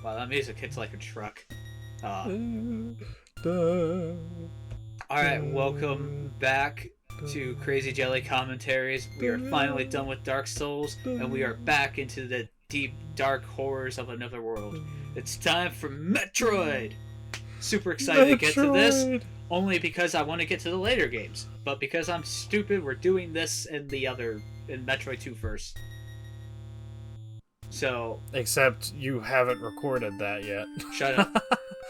Wow, that music hits like a truck. Uh, Alright, welcome back to Crazy Jelly Commentaries. We are finally done with Dark Souls, and we are back into the deep, dark horrors of another world. It's time for Metroid! Super excited to get to this, only because I want to get to the later games. But because I'm stupid, we're doing this in Metroid 2 first. So... Except you haven't recorded that yet. Shut up.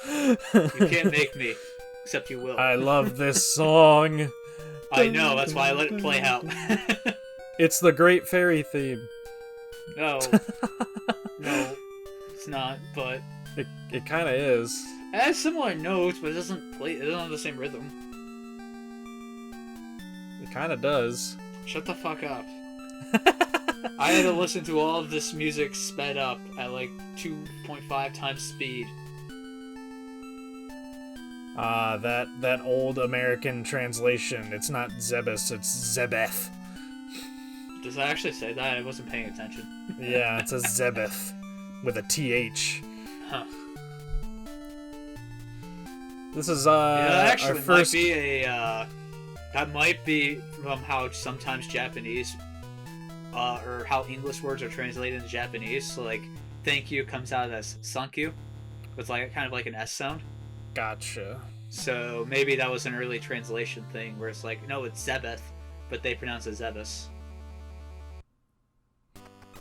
You can't make me. Except you will. I love this song. I know, that's why I let it play out. It's the Great Fairy theme. No. No, it's not, but... It kind of is. It has similar notes, but it doesn't have the same rhythm. It kind of does. Shut the fuck up. I had to listen to all of this music sped up at like 2.5 times speed. That old American translation. It's not Zebus, it's Zebeth. Does it actually say that? I wasn't paying attention. Yeah, it's a Zebeth with a TH. Huh. This is that actually our first... might be a that might be from how sometimes Japanese or how English words are translated into Japanese. So like thank you comes out as sankyu with like kind of like an S sound. Gotcha. So maybe that was an early translation thing where it's like, no, it's Zebeth, but they pronounce it Zebus.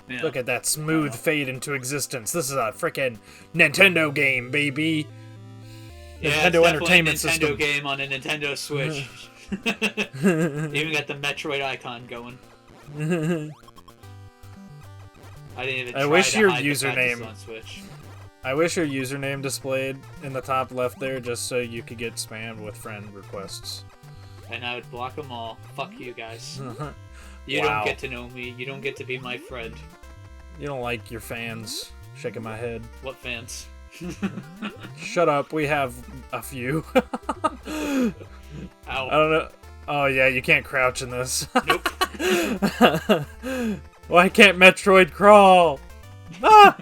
Yeah. Look at that smooth fade into existence. This is a frickin' Nintendo game, baby. Yeah, Nintendo it's Entertainment a Nintendo System game on a Nintendo Switch. Even got the Metroid icon going. I didn't even. I try wish to your hide the fact it's username. on Switch. I wish your username displayed in the top left there just so you could get spammed with friend requests. And I would block them all. Fuck you guys. You Wow. don't get to know me. You don't get to be my friend. You don't like your fans. Shaking my head. What fans? Shut up, we have a few. Ow. I don't know. Oh yeah, you can't crouch in this. Nope. Why can't Metroid crawl? Ah!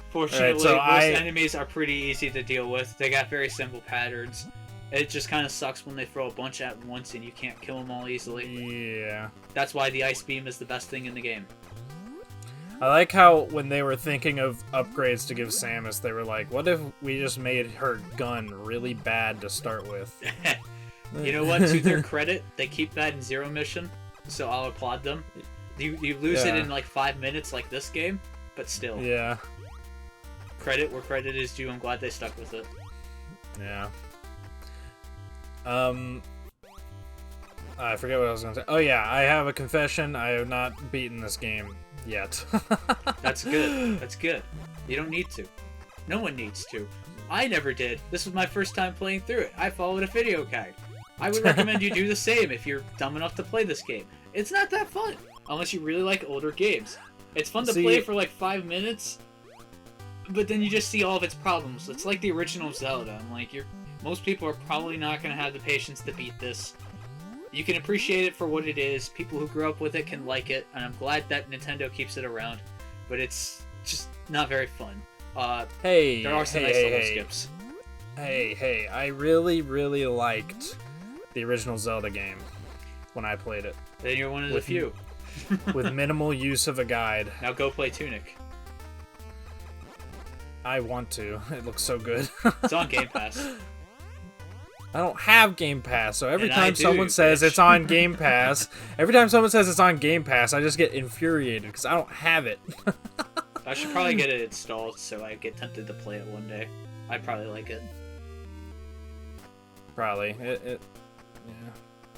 Fortunately, Alright, so most enemies are pretty easy to deal with. They got very simple patterns. It just kind of sucks when they throw a bunch at once and you can't kill them all easily. Yeah. That's why the Ice Beam is the best thing in the game. I like how when they were thinking of upgrades to give Samus, they were like, what if we just made her gun really bad to start with? You know what? To their credit, they keep that in Zero Mission, so I'll applaud them. You lose it in like 5 minutes like this game, but still. Yeah. Credit where credit is due. I'm glad they stuck with it. Yeah. I forget what I was gonna say. Oh yeah, I have a confession. I have not beaten this game yet. That's good. That's good. You don't need to. No one needs to. I never did. This was my first time playing through it. I followed a video guide. I would recommend you do the same if you're dumb enough to play this game. It's not that fun, unless you really like older games. It's fun to play for like 5 minutes, but then you just see all of its problems. It's like the original Zelda. I'm like, most people are probably not going to have the patience to beat this. You can appreciate it for what it is. People who grew up with it can like it, and I'm glad that Nintendo keeps it around. But it's just not very fun. Hey, there are some nice level skips. Hey, I really, really liked the original Zelda game when I played it. Then you're one of the few. With minimal use of a guide. Now go play Tunic. I want to. It looks so good. It's on Game Pass. I don't have Game Pass, so every And time someone says it's on Game Pass, I just get infuriated because I don't have it. I should probably get it installed so I get tempted to play it one day. I'd probably like it. Probably. Yeah.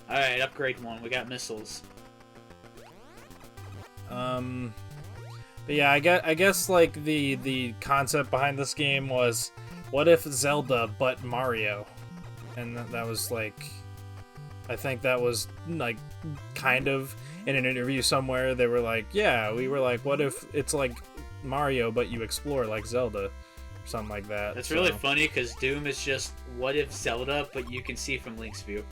Alright, upgrade 1. We got missiles. But yeah, I guess like the concept behind this game was, what if Zelda but Mario? And that was like, I think that was like kind of in an interview somewhere. They were like, yeah, we were like, what if it's like Mario but you explore like Zelda, or something like that. That's really funny because Doom is just what if Zelda, but you can see from Link's view.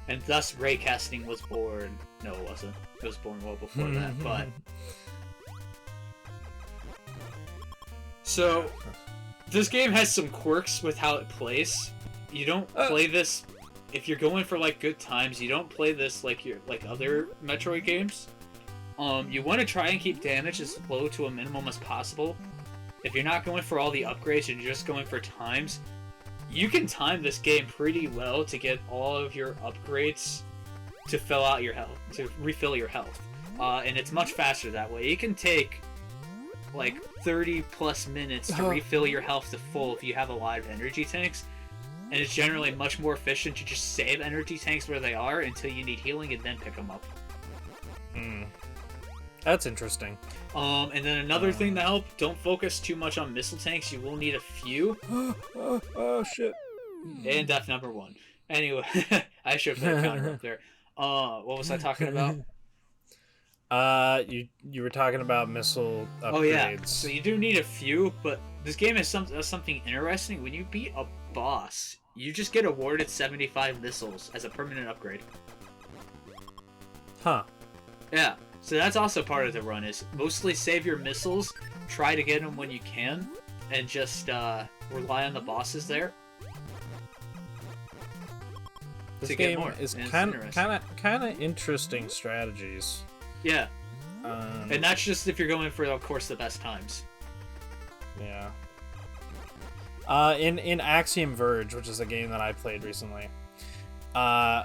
And thus raycasting was born. No, it wasn't. It was born well before that, but... So, this game has some quirks with how it plays. You don't play this... If you're going for, like, good times, you don't play this like other Metroid games. You want to try and keep damage as low to a minimum as possible. If you're not going for all the upgrades and you're just going for times, you can time this game pretty well to get all of your upgrades to fill out your health, to refill your health. And it's much faster that way. It can take like 30 plus minutes to refill your health to full if you have a lot of energy tanks. And it's generally much more efficient to just save energy tanks where they are until you need healing and then pick them up. That's interesting. And then another thing to help, don't focus too much on missile tanks. You will need a few. Oh, shit. And death number 1. Anyway, I should have put a counter up there. What was I talking about? You were talking about missile upgrades. Oh yeah, so you do need a few, but this game has something interesting. When you beat a boss, you just get awarded 75 missiles as a permanent upgrade. Huh. Yeah, so that's also part of the run, is mostly save your missiles, try to get them when you can, and just rely on the bosses there. This game is kind of interesting strategies. Yeah. And that's just if you're going for, of course, the best times. Yeah. In Axiom Verge, which is a game that I played recently. I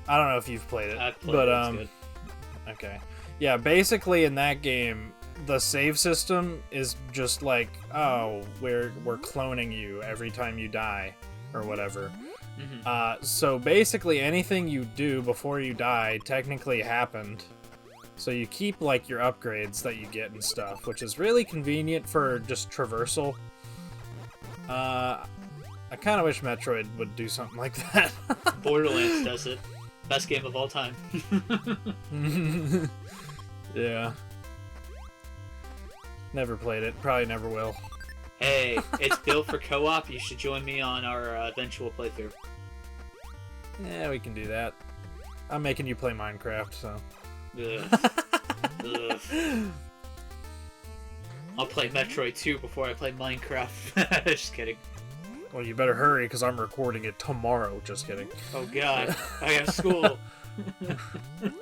don't know if you've played it. I've played it, it's good. Okay. Yeah, basically in that game, the save system is just like, oh, we're cloning you every time you die, or whatever. So basically anything you do before you die technically happened. So you keep like your upgrades that you get and stuff, which is really convenient for just traversal. I kind of wish Metroid would do something like that. Borderlands does it. Best game of all time. Yeah. Never played it. Probably never will. Hey, it's built for co-op. You should join me on our eventual playthrough. Yeah, we can do that. I'm making you play Minecraft, so... Ugh. Ugh. I'll play Metroid 2 before I play Minecraft. Just kidding. Well, you better hurry, because I'm recording it tomorrow. Just kidding. Oh god, I have school.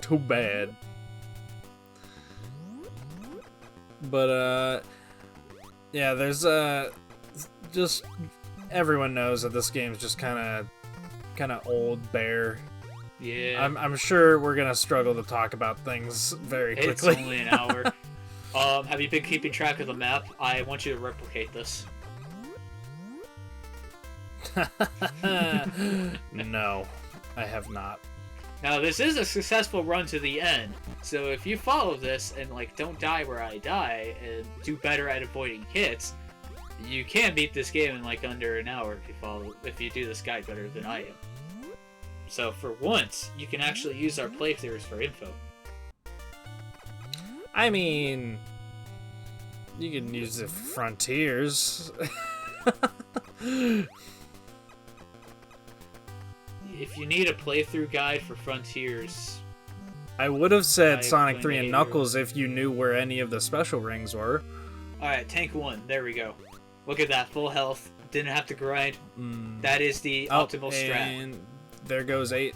Too bad. But, yeah, there's, just... Everyone knows that this game's just kind of old, bare. Yeah. I'm sure we're gonna struggle to talk about things very quickly. It's only an hour. Have you been keeping track of the map? I want you to replicate this. No, I have not. Now, this is a successful run to the end, so if you follow this and, like, don't die where I die and do better at avoiding hits, you can beat this game in, like, under an hour if you do this guide better than I am. So, for once, you can actually use our playthroughs for info. I mean, you can use the Frontiers. If you need a playthrough guide for Frontiers... I would have said Sonic 3 and Knuckles if you knew where any of the special rings were. Alright, Tank 1, there we go. Look at that, full health, didn't have to grind. That is the optimal strat. And there goes 8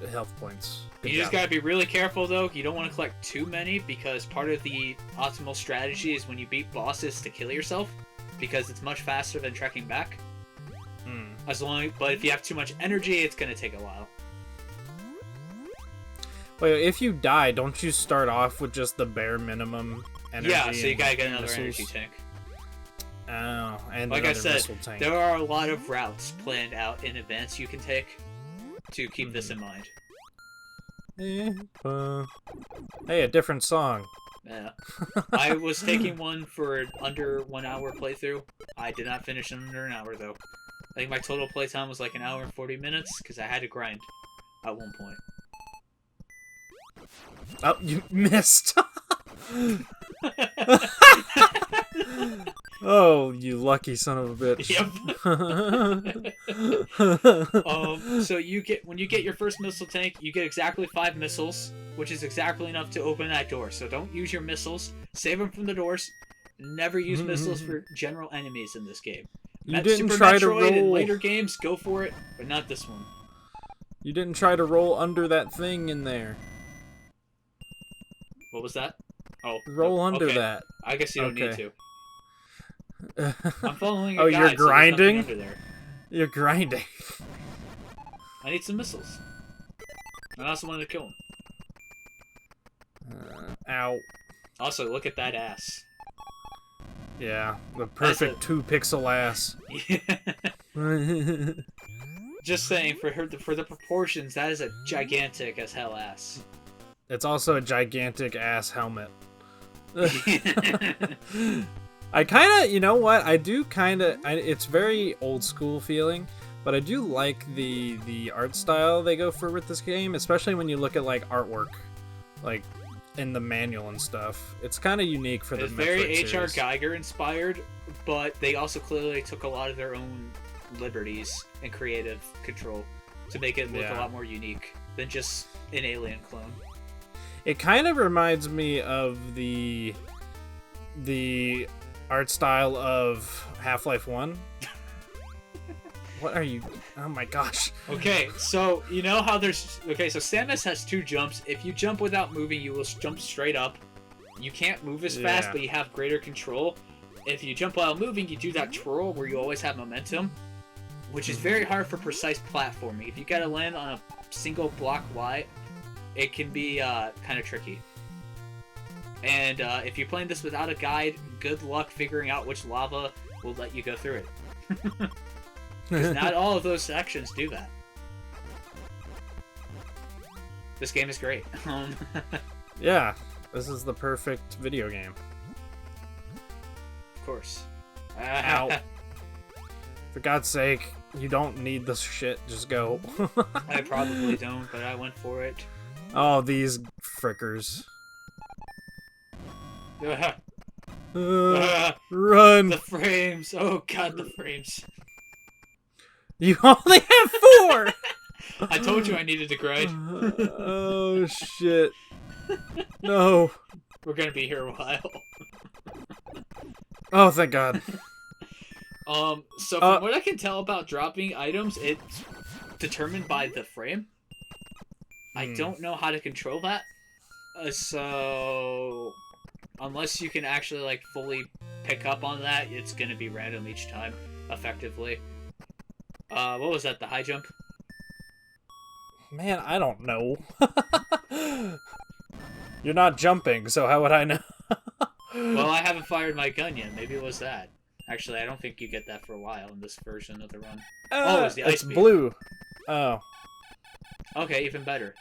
health points. Good You just job. gotta be really careful though, you don't want to collect too many, because part of the optimal strategy is when you beat bosses to kill yourself, because it's much faster than trekking back. But if you have too much energy, it's gonna take a while. Wait, if you die, don't you start off with just the bare minimum energy? Yeah, so you gotta get another missiles? energy tank. Oh, and like I another said, missile tank. there are a lot of routes planned out in advance you can take to keep this in mind. Hey, a different song. Yeah. I was taking one for under 1 hour playthrough. I did not finish in under an hour though. I think my total playtime was like 1 hour and 40 minutes because I had to grind at one point. Oh, you missed. Oh, you lucky son of a bitch. Yep. So when you get your first missile tank, you get exactly 5 missiles, which is exactly enough to open that door. So don't use your missiles. Save them from the doors. Never use missiles for general enemies in this game. You didn't Super try Metroid to roll. and later games, go for it, but not this one. You didn't try to roll under that thing in there. What was that? Oh, roll under okay. that. I guess you don't need to. I'm following a Oh, guide, you're so grinding? there's nothing under there. You're grinding. I need some missiles. I also wanted to kill him. Ow. Also, look at that ass. Yeah, the perfect 2-pixel ass. Just saying, for the proportions, that is a gigantic as hell ass. It's also a gigantic ass helmet. I kind of, you know what? I do kind of. It's very old school feeling, but I do like the art style they go for with this game, especially when you look at like artwork, like in the manual and stuff. It's kind of unique for the It's Metroid very series. H.R. Geiger inspired, but they also clearly took a lot of their own liberties and creative control to make it look a lot more unique than just an Alien clone. It kind of reminds me of the art style of Half-Life 1. What are you? Oh my gosh. Okay, so you know how there's... Okay, so Samus has 2 jumps. If you jump without moving, you will jump straight up. You can't move as fast, but you have greater control. If you jump while moving, you do that twirl where you always have momentum, which is very hard for precise platforming. If you gotta land on a single block wide, it can be kind of tricky. And if you're playing this without a guide, good luck figuring out which lava will let you go through it. Because not all of those sections do that. This game is great. Yeah, this is the perfect video game. Of course. Ow. For God's sake, you don't need this shit. Just go. I probably don't, but I went for it. Oh, these frickers. Run! The frames! Oh god, the frames. You only have 4! I told you I needed to grind. Oh, shit. No. We're gonna be here a while. Oh, thank God. So from what I can tell about dropping items, it's determined by the frame. I don't know how to control that. So unless you can actually like fully pick up on that, it's gonna be random each time, effectively. What was that? The high jump? Man, I don't know. You're not jumping, so how would I know? Well, I haven't fired my gun yet. Maybe it was that. Actually, I don't think you get that for a while in this version of the run. Oh, it's the ice beam. Blue. Oh. Okay, even better.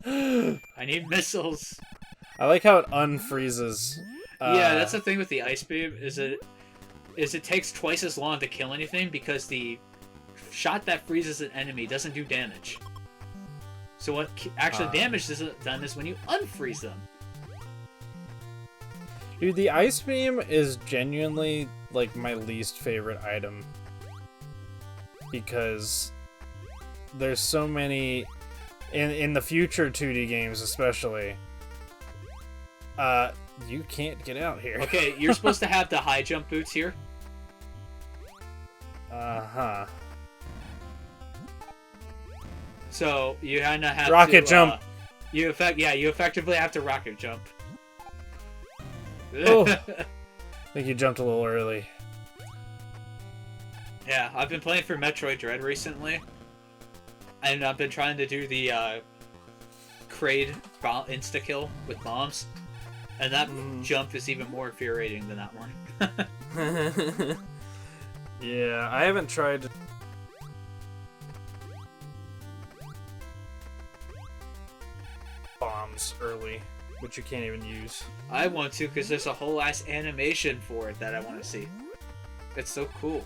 I need missiles. I like how it unfreezes. Yeah, that's the thing with the ice beam, is it takes twice as long to kill anything because the shot that freezes an enemy doesn't do damage. So what actually damage is done is when you unfreeze them. Dude, the ice beam is genuinely like my least favorite item because there's so many in the future 2D games especially. You can't get out here. Okay, you're supposed to have the high jump boots here. Uh-huh. So you kind of have rocket to, jump. You effectively have to rocket jump. Oh. I think you jumped a little early. Yeah, I've been playing for Metroid Dread recently, and I've been trying to do the Kraid insta kill with bombs, and that jump is even more infuriating than that one. Yeah, I haven't tried bombs early, which you can't even use. I want to because there's a whole ass animation for it that I want to see. It's so cool.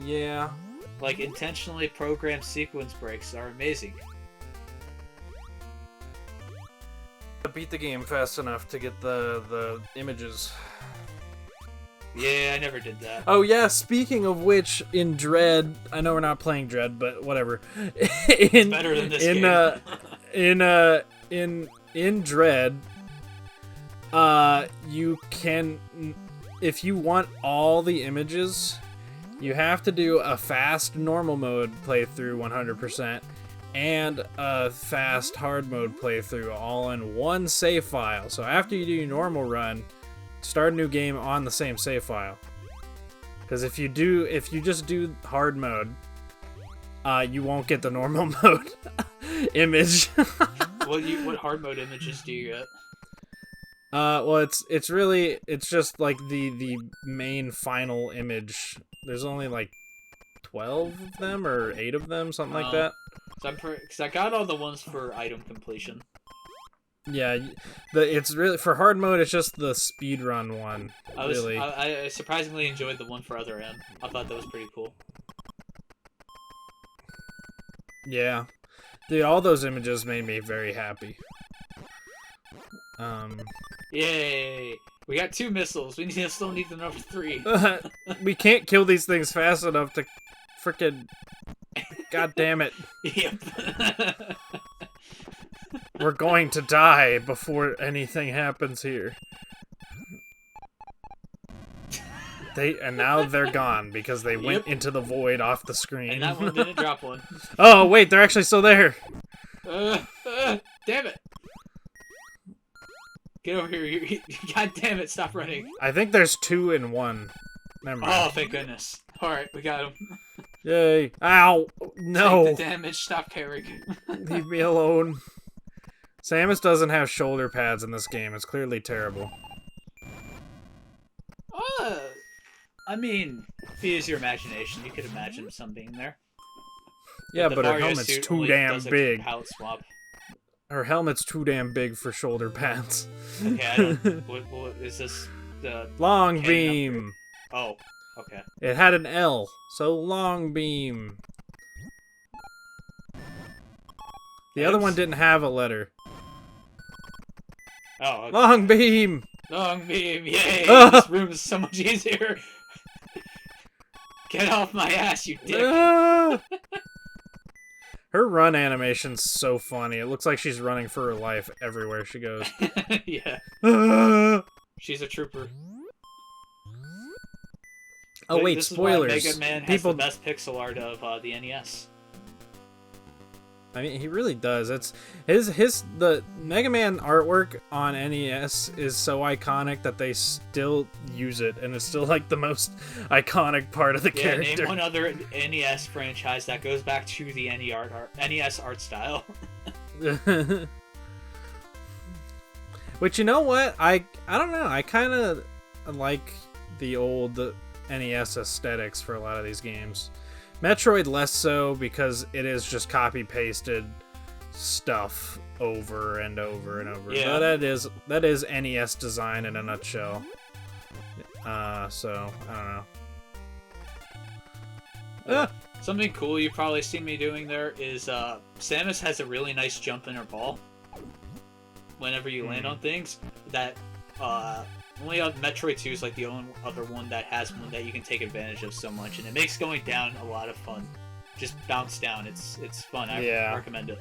Yeah. Like, intentionally programmed sequence breaks are amazing. beat the game fast enough to get the images. Yeah, I never did that. Oh yeah, speaking of which, in Dread, I know we're not playing Dread, but whatever. It's better than this game. In Dread, you can, if you want all the images, you have to do a fast normal mode playthrough 100% and a fast hard mode playthrough all in one save file. So after you do your normal run, start a new game on the same save file. Because if you just do hard mode, you won't get the normal mode image. What hard mode images do you get? Well, it's just like the main final image. There's only like 12 of them or 8 of them, something like that. So because I got all the ones for item completion. Yeah, it's really for hard mode. It's just the speedrun one. I surprisingly enjoyed the one for Other M. I thought that was pretty cool. Yeah, dude, all those images made me very happy. Yay! We got 2 missiles. We still need the number 3. We can't kill these things fast enough to frickin'. God damn it! Yep. We're going to die before anything happens here. And now they're gone because they went into the void off the screen. And that one didn't drop one. Oh wait, they're actually still there. Damn it! Get over here! God damn it! Stop running! I think there's 2 in 1. Never mind. Oh, thank goodness! All right, we got him. Yay! Ow! No! Take the damage. Stop carrying. Leave me alone. Samus doesn't have shoulder pads in this game. It's clearly terrible. I mean, if you use your imagination, you could imagine some being there. Yeah, but her Mario helmet's suit too only damn does a big. palette swap. Her helmet's too damn big for shoulder pads. Okay, I don't. What is this? The long beam. Oh, okay. It had an L, so long beam. The other one didn't have a letter. Oh, okay. Long beam. Long beam, yay! Ah! This room is so much easier. Get off my ass, you dick! Ah! Her run animation's so funny. It looks like she's running for her life everywhere she goes. Yeah. Ah! She's a trooper. Oh wait, this spoilers. Is why Mega Man has the best pixel art of the NES. I mean, he really does. It's the Mega Man artwork on NES is so iconic that they still use it, and it's still like the most iconic part of the character. Name one other NES franchise that goes back to the NES art style. Which, you know what? I don't know. I kind of like the old NES aesthetics for a lot of these games. Metroid less so because it is just copy-pasted stuff over and over and over. Yeah. But that is NES design in a nutshell. So, I don't know. Something cool you've probably seen me doing there is Samus has a really nice jump in her ball. Whenever you land on things, that only Metroid 2 is like the only other one that has one that you can take advantage of so much, and it makes going down a lot of fun. Just bounce down, it's fun. I recommend it.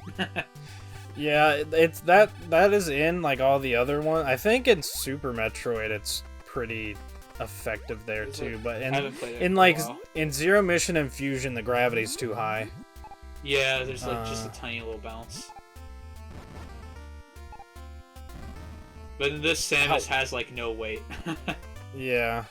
Yeah, it's that is in like all the other ones. I think in Super Metroid it's pretty effective there too, but in Zero Mission and Fusion the gravity's too high. Yeah, there's like just a tiny little bounce. But in this, Samus has, like, no weight. Yeah.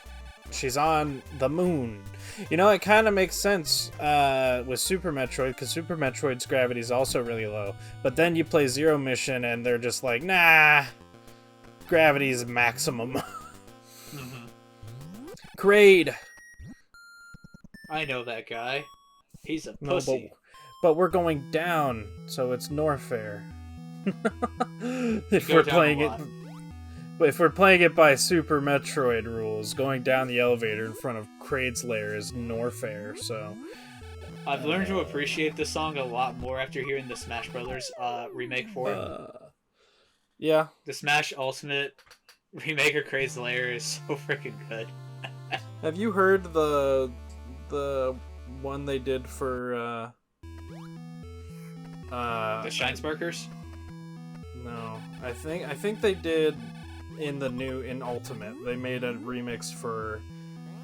She's on the moon. You know, it kind of makes sense with Super Metroid, because Super Metroid's gravity is also really low. But then you play Zero Mission, and they're just like, nah, gravity's maximum. Kraid. I know that guy. He's a pussy. But we're going down, so it's Norfair. If we're playing it by Super Metroid rules, going down the elevator in front of Kraid's lair is Norfair, so... I've learned to appreciate this song a lot more after hearing the Smash Brothers remake for it. Yeah. The Smash Ultimate remake of Crazy Lair is so freaking good. Have you heard the one they did for The Shine Sparkers? No. I think they did in Ultimate. They made a remix for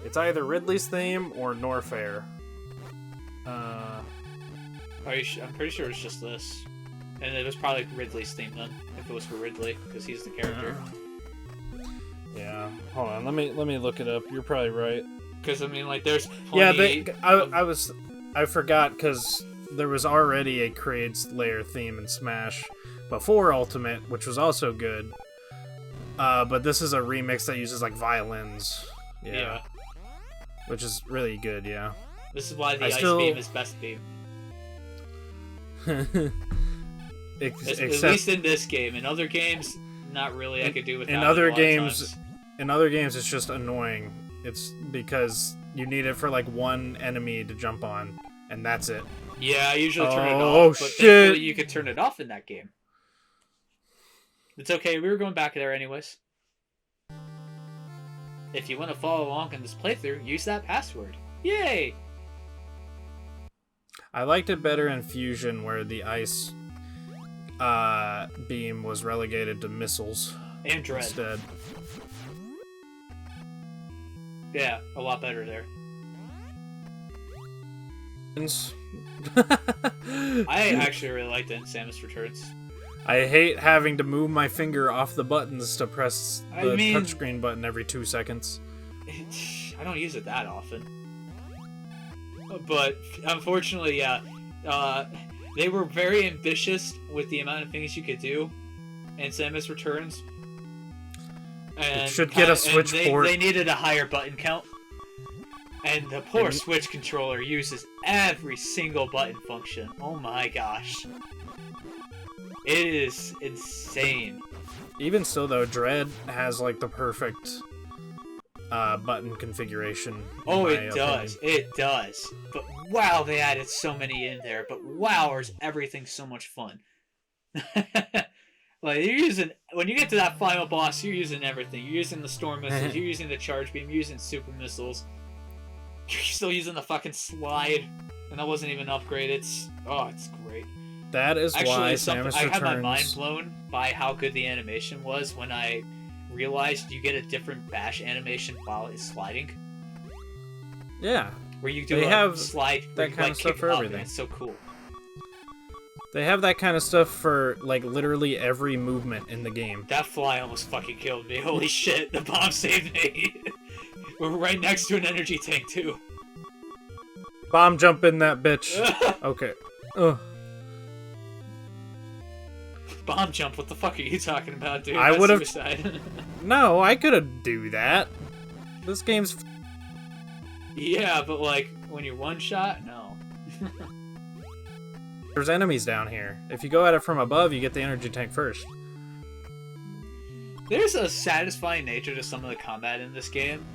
it's either Ridley's theme or Norfair. I'm pretty sure it's just this. And it was probably Ridley's theme then, if it was for Ridley, because he's the character. Yeah. Hold on, let me look it up. You're probably right. Because I mean, like, there's plenty. Yeah, I forgot because there was already a Kraid's Lair theme in Smash before Ultimate, which was also good. But this is a remix that uses like violins. Yeah. Which is really good. Yeah. This is why the Ice Beam is best beam. At least in this game. In other games, not really. I could do without. In other games, it's just annoying. It's because you need it for like one enemy to jump on, and that's it. Yeah, I usually turn it off. Oh but shit! Thankfully you could turn it off in that game. It's okay. We were going back there anyways. If you want to follow along in this playthrough, use that password. Yay! I liked it better in Fusion, where the ice beam was relegated to missiles and Dread instead. Yeah, a lot better there. I actually really liked it in Samus Returns. I hate having to move my finger off the buttons to press the touchscreen button every 2 seconds. I don't use it that often. But unfortunately, yeah, they were very ambitious with the amount of things you could do in Samus Returns. And it should get a Switch port. They needed a higher button count. And the poor Switch controller uses every single button function. Oh my gosh. It is insane. Even so, though, Dread has like the perfect button configuration. Oh, it does. It does. But wow, they added so many in there. But wow, is everything so much fun. Like, you're using, when you get to that final boss, you're using everything. You're using the storm missiles, you're using the charge beam, you're using super missiles. You're still using the fucking slide, and that wasn't even upgraded. It's great. That is why Samus Returns... I had my mind blown by how good the animation was when I realized you get a different bash animation while it's sliding. Yeah. Where you do a slide, that kind of stuff for everything. It's so cool. They have that kind of stuff for, like, literally every movement in the game. That fly almost fucking killed me. Holy shit, the bomb saved me. We're right next to an energy tank, too. Bomb jump in that bitch. Okay. Ugh. Bomb jump? What the fuck are you talking about, dude? I would have... Suicide. No, I could have do that. This game's... Yeah, but, like, when you're one shot? No. There's enemies down here. If you go at it from above, you get the energy tank first. There's a satisfying nature to some of the combat in this game,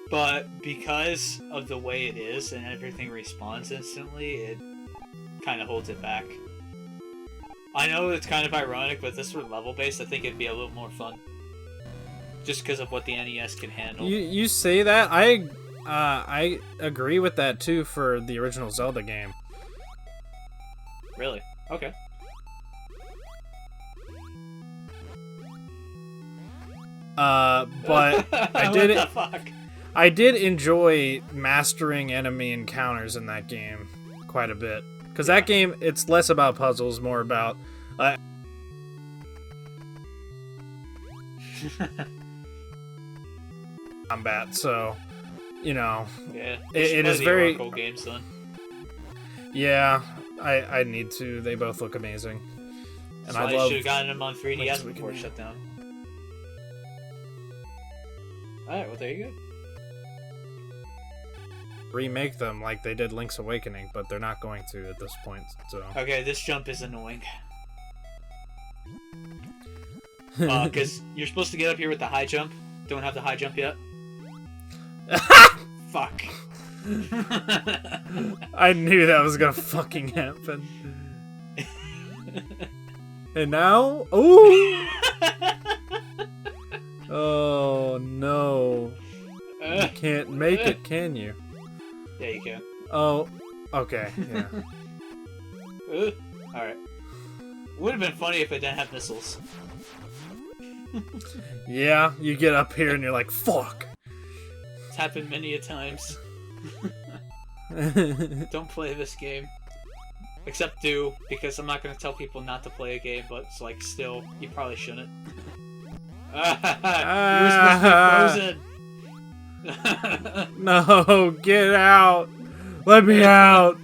but because of the way it is and everything respawns instantly, it kind of holds it back. I know it's kind of ironic, but this were level-based, I think it'd be a little more fun. Just because of what the NES can handle. You say that? I agree with that, too, for the original Zelda game. Really? Okay. But I did what the fuck? I did enjoy mastering enemy encounters in that game quite a bit. Because that game, it's less about puzzles, more about... combat, so, you know... Yeah, it is very... Oracle games, then. Yeah, I need to. They both look amazing. And I should have gotten them on 3DS before it shut down. Alright, well there you go. Remake them like they did Link's Awakening, but they're not going to at this point, so... Okay, this jump is annoying. Because you're supposed to get up here with the high jump. Don't have the high jump yet. Fuck. I knew that was gonna fucking happen. And now, oh, oh no, you can't make it, can you? Yeah, you can. Oh, okay, yeah. Alright. Would have been funny if it didn't have missiles. Yeah, you get up here and you're like, fuck. It's happened many a times. Don't play this game. Except do, because I'm not going to tell people not to play a game, but it's like, still, you probably shouldn't. You were supposed to be frozen! No, get out. Let me out.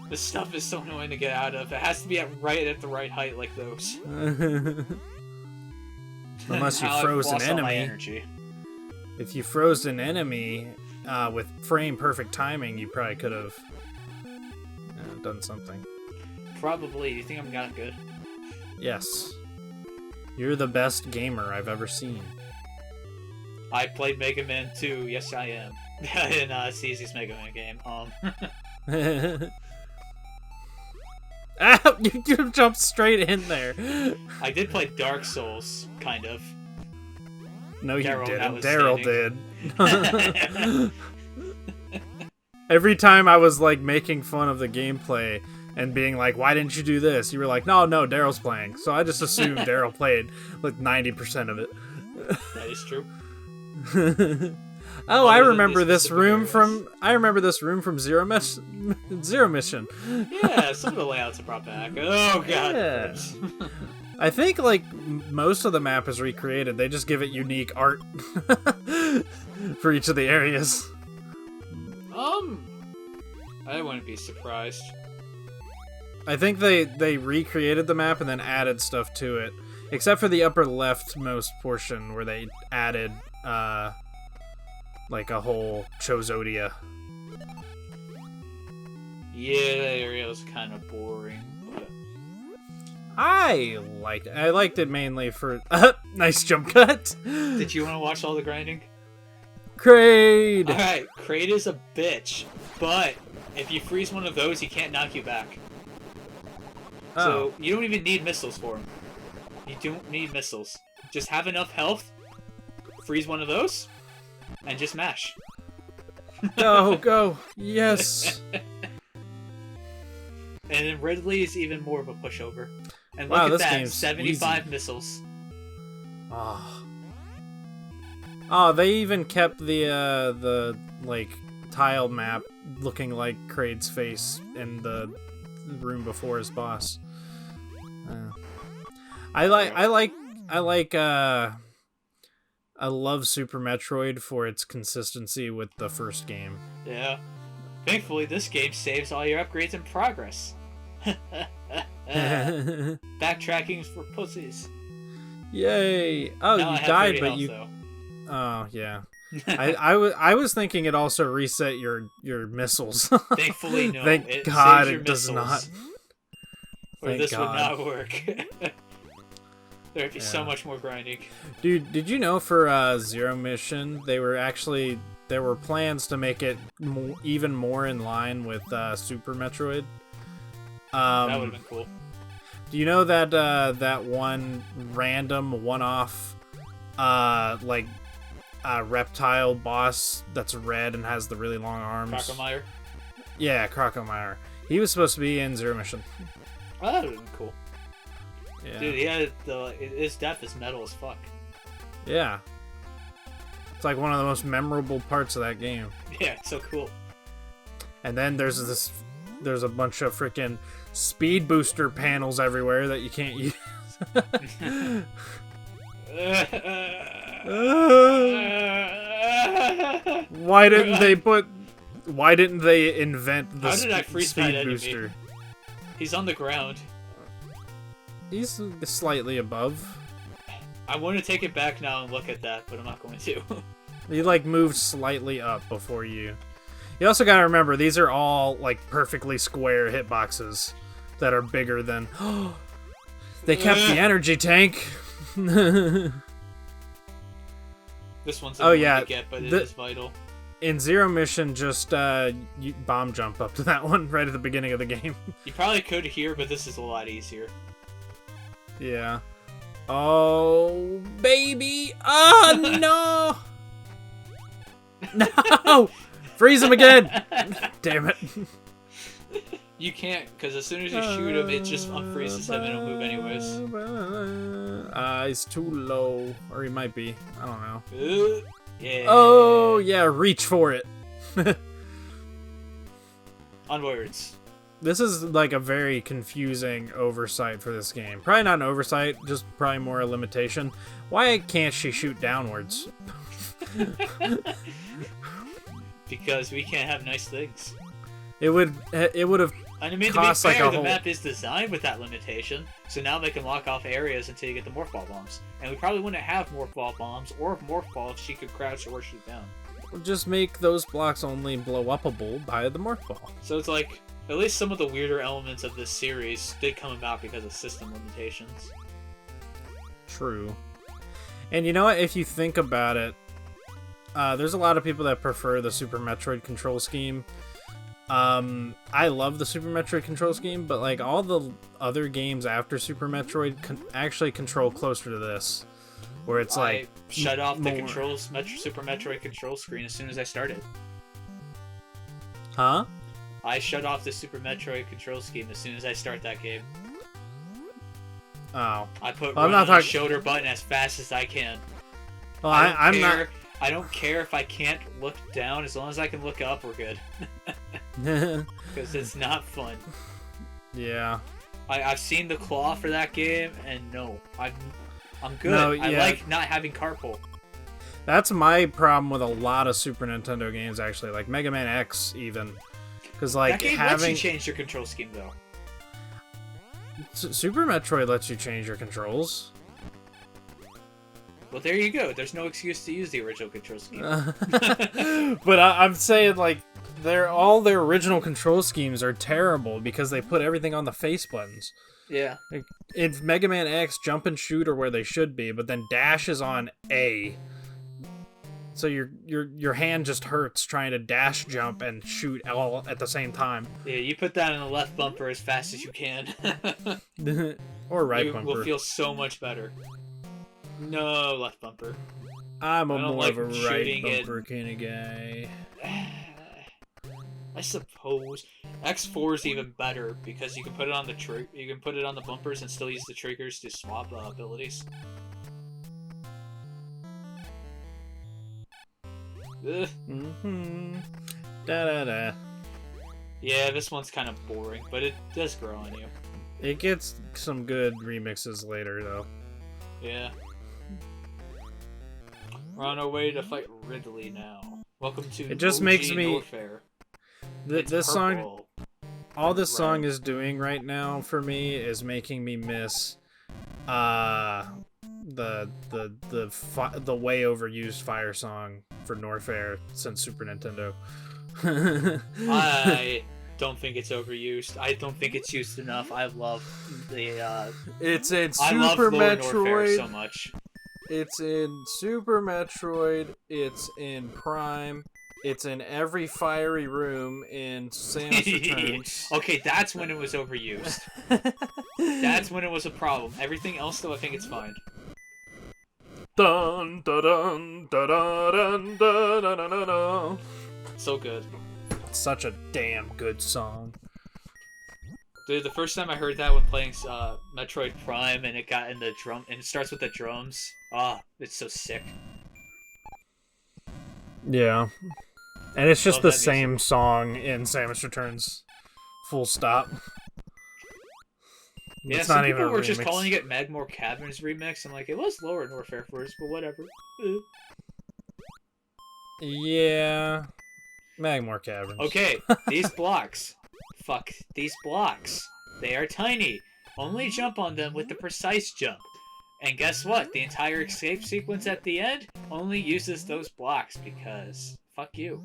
This stuff is so annoying to get out of. It has to be right at the right height, like those. Unless you Now froze I've an lost all my enemy. energy. If you froze an enemy with frame perfect timing, you probably could have done something. Probably. You think I'm that good? Yes. You're the best gamer I've ever seen. I played Mega Man 2. Yes, I am. In CZ's Mega Man game. Ah, you jumped straight in there. I did play Dark Souls, kind of. No, you didn't. Daryl Daryl did. Every time I was like making fun of the gameplay and being like, "Why didn't you do this?" You were like, "No, Daryl's playing." So I just assumed Daryl played like 90% of it. That is true. Oh, I remember this room from Zero Mission. Yeah, some of the layouts are brought back. Oh god. Yeah. I think like most of the map is recreated. They just give it unique art for each of the areas. I wouldn't be surprised. I think they recreated the map and then added stuff to it, except for the upper leftmost portion where they added like a whole Chozodia. Yeah, that area was kind of boring, but I liked it. I liked it mainly for nice jump cut. did you want to watch all the grinding? Kraid. Alright, Kraid is a bitch, but if you freeze one of those, he can't knock you back. So you don't even need missiles for him. You don't need missiles. Just have enough health, freeze one of those, and just mash. Go. Yes. And then Ridley is even more of a pushover. And Wow, look this at that, game's 75 easy. missiles. Oh, they even kept the like tile map looking like Kraid's face in the room before his boss. I love Super Metroid for its consistency with the first game. Yeah. Thankfully, this game saves all your upgrades in progress. Backtracking for pussies. Yay! Oh, Now I you have died, 30 but health, you. though. Oh yeah. I was thinking it also reset your missiles. Thankfully, no. Thank it God saves your it does missiles. not. Or Thank this God. would not work. There'd be so Yeah. much more grinding. Dude, did you know for Zero Mission there were plans to make it even more in line with Super Metroid? That would have been cool. Do you know that that one random one-off reptile boss that's red and has the really long arms? Crocomire? Yeah, Crocomire. He was supposed to be in Zero Mission. Oh, that would have been cool. Yeah. Dude, he had his death is metal as fuck. Yeah. It's like one of the most memorable parts of that game. Yeah, it's so cool. And then there's a bunch of freaking speed booster panels everywhere that you can't use. Why didn't they invent the How did I freeze that speed enemy? booster? He's on the ground. He's slightly above. I want to take it back now and look at that, but I'm not going to. He like moved slightly up before you. You also gotta remember these are all like perfectly square hitboxes that are bigger than. They kept the energy tank. This one's Oh, annoying yeah, to get, but it is vital. In Zero Mission, just you bomb jump up to that one right at the beginning of the game. You probably could here, but this is a lot easier. Yeah. Oh, baby! Oh, no! No! Freeze him again! Damn it. You can't, because as soon as you shoot him, it just unfreezes him and he'll move anyways. He's too low. Or he might be. I don't know. Yeah. Oh, yeah, reach for it. Onwards. This is like a very confusing oversight for this game. Probably not an oversight, just probably more a limitation. Why can't she shoot downwards? Because we can't have nice things. It would have And I mean, to be fair, the map is designed with that limitation, so now they can lock off areas until you get the Morph Ball bombs. And we probably wouldn't have Morph Ball bombs or Morph Ball if she could crouch or shoot down. Just make those blocks only blow upable by the Morph Ball. So it's like, at least some of the weirder elements of this series did come about because of system limitations. True. And you know what, if you think about it, there's a lot of people that prefer the Super Metroid control scheme. I love the Super Metroid control scheme, but like all the other games after Super Metroid actually control closer to this, where it's like shut off the Super Metroid control screen as soon as I started. Huh? I shut off the Super Metroid control scheme as soon as I start that game. Oh. I put run on the shoulder button as fast as I can. Well, I don't care if I can't look down. As long as I can look up, we're good. Because it's not fun. Yeah. I've seen the claw for that game, and no, I'm good. No, yeah. I like not having carpal. That's my problem with a lot of Super Nintendo games, actually, like Mega Man X, even. Because like that game lets you change your control scheme, though. Super Metroid lets you change your controls. Well, there you go. There's no excuse to use the original control scheme. But I'm saying, like, all their original control schemes are terrible because they put everything on the face buttons. Yeah. Like, in Mega Man X, jump and shoot are where they should be, but then dash is on A. So your hand just hurts trying to dash, jump, and shoot all at the same time. Yeah, you put that in the left bumper as fast as you can. Or right bumper. Will feel so much better. No, left bumper. I'm more of a right bumper kind of guy. I suppose X4 is even better because you can put it on the bumpers and still use the triggers to swap abilities. Da-da-da. Yeah, this one's kind of boring, but it does grow on you. It gets some good remixes later, though. Yeah. We're on our way to fight Ridley now. Welcome to It just OG makes me... Warfare. This song... All this song is doing right now for me is making me miss... the way overused fire song for Norfair since Super Nintendo. I don't think it's overused. I don't think it's used enough. I love the it's in I Super love Lord Metroid Norfair so much. It's in Super Metroid, it's in Prime, it's in every fiery room in Samus Returns. Okay, that's when it was overused. That's when it was a problem. Everything else, though, I think it's fine. Dun dun dun dun dun dun dun dun dun. So good. Such a damn good song. Dude, the first time I heard that when playing Metroid Prime and it got in the drum and it starts with the drums, it's so sick. Yeah. And it's just the same song in Samus Returns. Full stop. Yeah, it's some not even people a were remix. just calling it Magmore Caverns remix. I'm like, it was lower Norfair first, but whatever. Yeah. Magmore Caverns. Okay, these blocks. Fuck these blocks. They are tiny. Only jump on them with the precise jump. And guess what? The entire escape sequence at the end only uses those blocks because fuck you.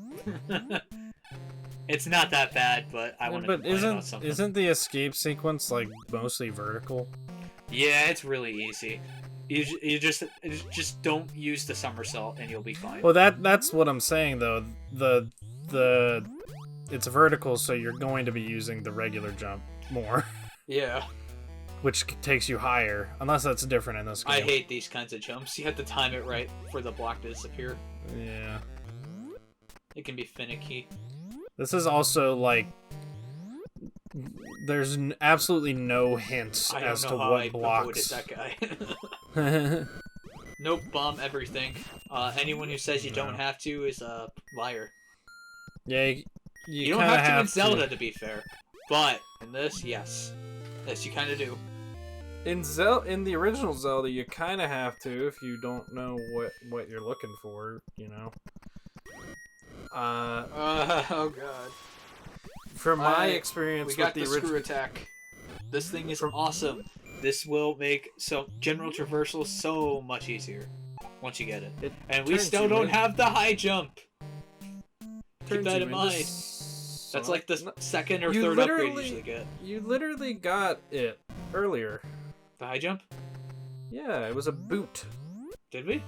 It's not that bad, but I want to complain about something. Isn't the escape sequence like mostly vertical? Yeah, it's really easy. You just don't use the somersault and you'll be fine. Well, that's what I'm saying though. The it's vertical, so you're going to be using the regular jump more. Yeah. which takes you higher. Unless that's different in this game. I hate these kinds of jumps. You have to time it right for the block to disappear. Yeah. It can be finicky. This is also like there's absolutely no hints as to what blocks. I that guy. Nope, bomb everything. Anyone who says you don't have to is a liar. Yeah, you don't have to in Zelda, to be fair. But in this, yes. Yes, you kind of do. In the original Zelda, you kind of have to if you don't know what you're looking for, you know. Oh god. From my experience we got with the original screw attack. This thing is awesome. This will make general traversal so much easier once you get it. And we still don't have the high jump. Keep that in mind. That's like the second or third upgrade you usually get. You literally got it earlier. The high jump? Yeah, it was a boot. Did we?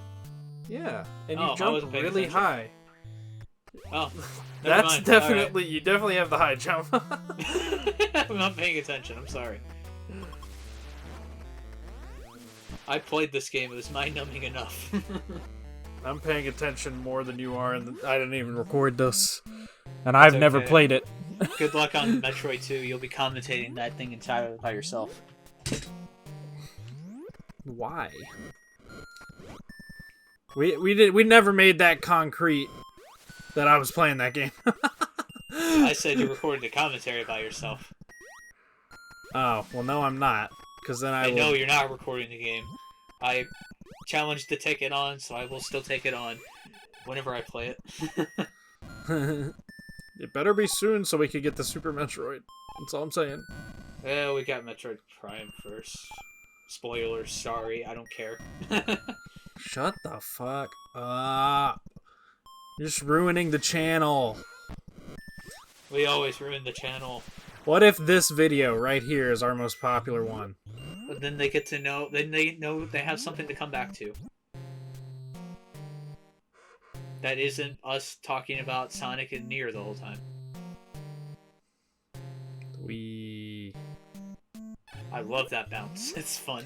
Yeah, and you jumped really high. Oh, that's definitely right. You definitely have the high jump. I'm not paying attention. I'm sorry. I played this game. It was mind-numbing enough. I'm paying attention more than you are, and I didn't even record this. And I've never played it. Good luck on Metroid 2. You'll be commentating that thing entirely by yourself. Why? We never made that concrete that I was playing that game. I said you recorded a commentary by yourself. Oh, well no I'm not. Because then I know you're not recording the game. I challenged to take it on, so I will still take it on whenever I play it. It better be soon so we could get the Super Metroid. That's all I'm saying. Yeah, we got Metroid Prime first. Spoilers, sorry, I don't care. Shut the fuck up. You're just ruining the channel. We always ruin the channel. What if this video right here is our most popular one? But then they get to know, then they know they have something to come back to. That isn't us talking about Sonic and Nier the whole time. I love that bounce. It's fun.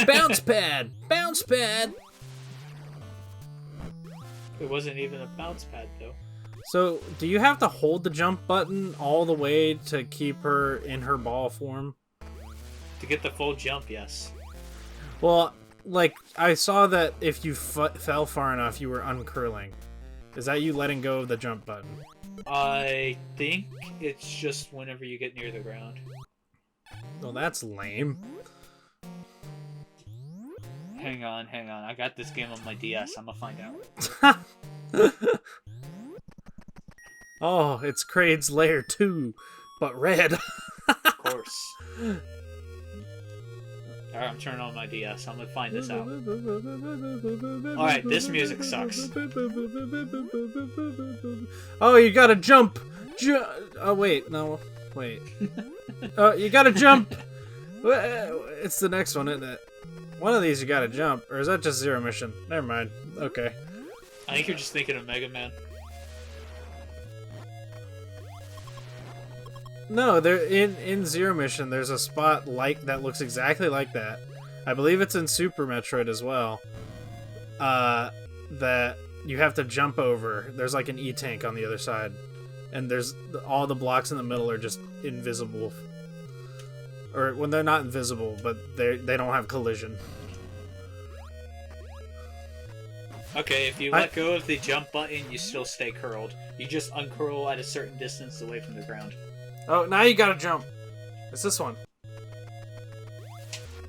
Bounce pad! Bounce pad! It wasn't even a bounce pad, though. So, do you have to hold the jump button all the way to keep her in her ball form? To get the full jump, yes. Well, like, I saw that if you fell far enough, you were uncurling. Is that you letting go of the jump button? I think it's just whenever you get near the ground. Well, that's lame. Hang on. I got this game on my DS. I'm gonna find out. Oh, it's Kraid's Lair 2, but red. Of course. Alright, I'm turning on my DS. I'm gonna find this out. Alright, this music sucks. Oh, you gotta jump! Oh, wait, no. Wait. You gotta jump! It's the next one, isn't it? One of these you gotta jump. Or is that just Zero Mission? Never mind. Okay. I think you're just thinking of Mega Man. No, there in Zero Mission there's a spot like that looks exactly like that. I believe it's in Super Metroid as well. That you have to jump over. There's like an E-tank on the other side. And there's all the blocks in the middle are just invisible. Or when they're not invisible, but they don't have collision. Okay, if you let go of the jump button, you still stay curled. You just uncurl at a certain distance away from the ground. Oh, now you gotta jump. It's this one.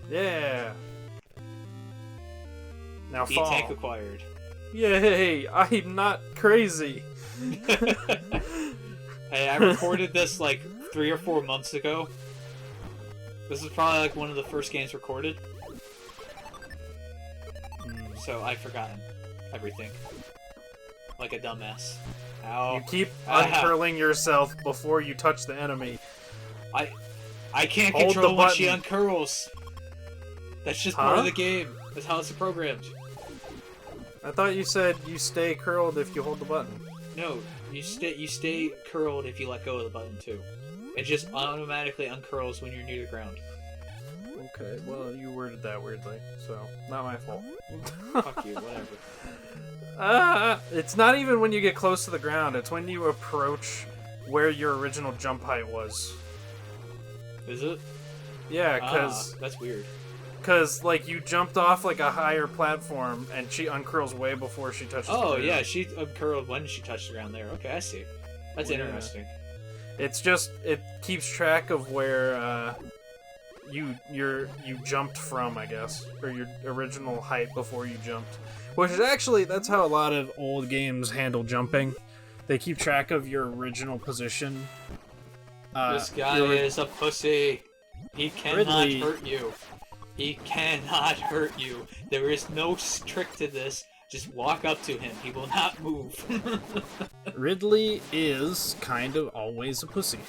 Yeah. Now fall. E-tank acquired. Yay! I'm not crazy. Hey, I recorded this like 3 or 4 months ago. This is probably like one of the first games recorded. So I've forgotten everything. Like a dumbass. Ow. You keep uncurling yourself before you touch the enemy. I can't control when she uncurls. That's just part of the game. That's how it's programmed. I thought you said you stay curled if you hold the button. No, you stay curled if you let go of the button too. It just automatically uncurls when you're near the ground. Okay, well, you worded that weirdly, so not my fault. Fuck you, whatever. It's not even when you get close to the ground. It's when you approach where your original jump height was. Is it? Yeah, because that's weird. Because, like, you jumped off, like, a higher platform, and she uncurls way before she touches the ground. Oh, yeah, she uncurled when she touched the ground there. Okay, I see. That's interesting. It's just, it keeps track of where, you jumped from, I guess. Or your original height before you jumped. Which is actually, that's how a lot of old games handle jumping. They keep track of your original position. This guy is a pussy. He cannot hurt you. He cannot hurt you. There is no trick to this. Just walk up to him. He will not move. Ridley is kind of always a pussy.